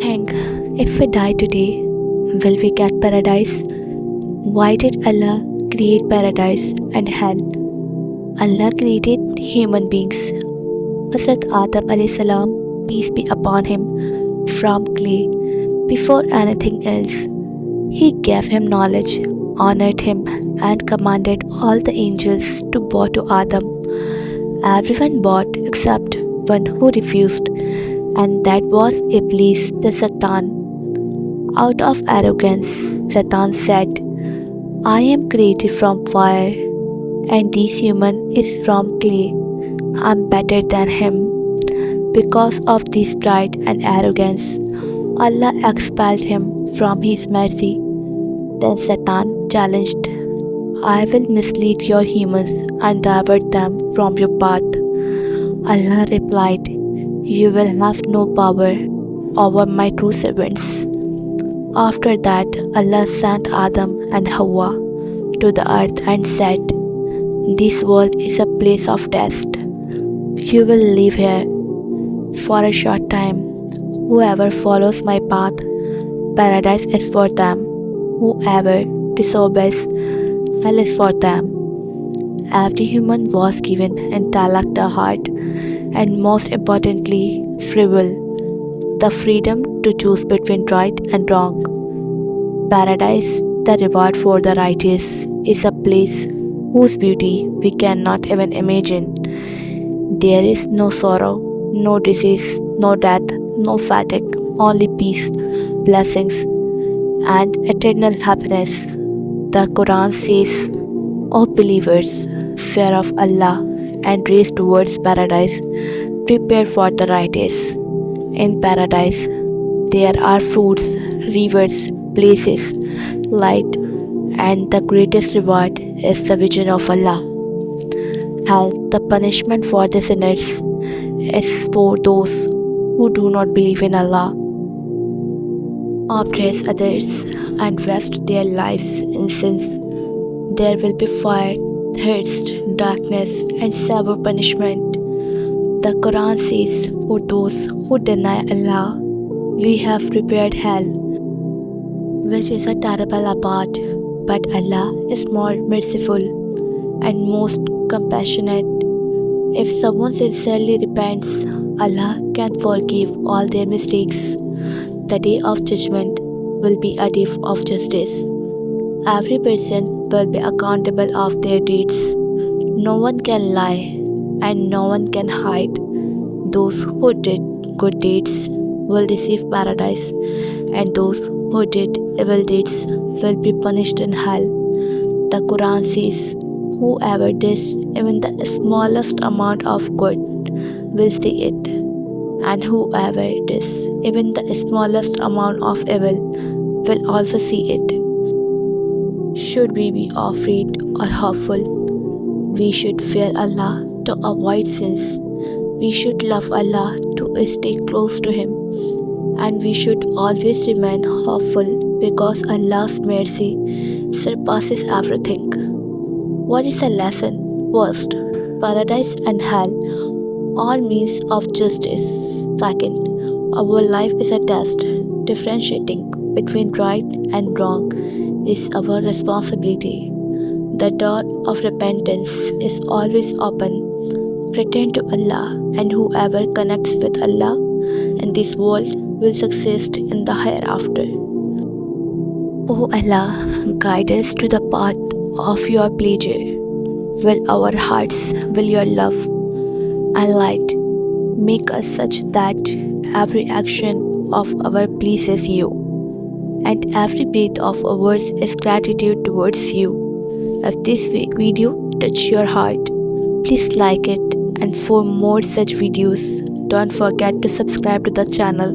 think, if we die today, will we get paradise? Why did Allah create paradise and hell? Allah created human beings. Hazrat Adam alayhi salam, peace be upon him, from clay. Before anything else, He gave him knowledge, honored him, and commanded all the angels to bow to Adam. Everyone bowed except one who refused, and that was Iblis the Satan. Out of arrogance, Satan said, I am created from fire, and this human is from clay. I am better than him. Because of this pride and arrogance, Allah expelled him from His mercy. Then Satan challenged, I will mislead your humans and divert them from your path. Allah replied, You will have no power over my true servants. After that, Allah sent Adam and Hawa to the earth and said, This world is a place of test. You will live here for a short time. Whoever follows my path, paradise is for them. Whoever disobeys, hell is for them. Every human was given intellect, a heart, and most importantly, free will, the freedom to choose between right and wrong. Paradise, the reward for the righteous, is a place whose beauty we cannot even imagine. There is no sorrow, no disease, no death, no fatigue, only peace, blessings, and eternal happiness. The Quran says, O believers, fear of Allah and race towards paradise, prepare for the righteous. In paradise, there are fruits, rivers, places, light, and the greatest reward is the vision of Allah. Hell, the punishment for the sinners, is for those who do not believe in Allah, oppress others, and waste their lives in sins. There will be fire, thirst, darkness, and severe punishment. The Quran says, For those who deny Allah, we have prepared hell, which is a terrible abode, but Allah is more merciful and most compassionate. If someone sincerely repents, Allah can forgive all their mistakes. The day of judgment will be a day of justice. Every person will be accountable of their deeds. No one can lie and no one can hide. Those who did good deeds will receive paradise, and those who did evil deeds will be punished in hell. The Quran says, Whoever does even the smallest amount of good will see it, and whoever does even the smallest amount of evil will also see it. Should we be afraid or hopeful? We should fear Allah to avoid sins. We should love Allah to stay close to Him. And we should always remain hopeful because Allah's mercy surpasses everything. What is a lesson? First, paradise and hell are means of justice. Second, our life is a test. Differentiating between right and wrong is our responsibility. The door of repentance is always open. Return to Allah, and whoever connects with Allah in this world will succeed in the hereafter. O Allah, guide us to the path of your pleasure. Will our hearts, will your love and light make us such that every action of our pleases you, and every breath of ours is gratitude towards you. If this video touched your heart, please like it, and for more such videos, don't forget to subscribe to the channel.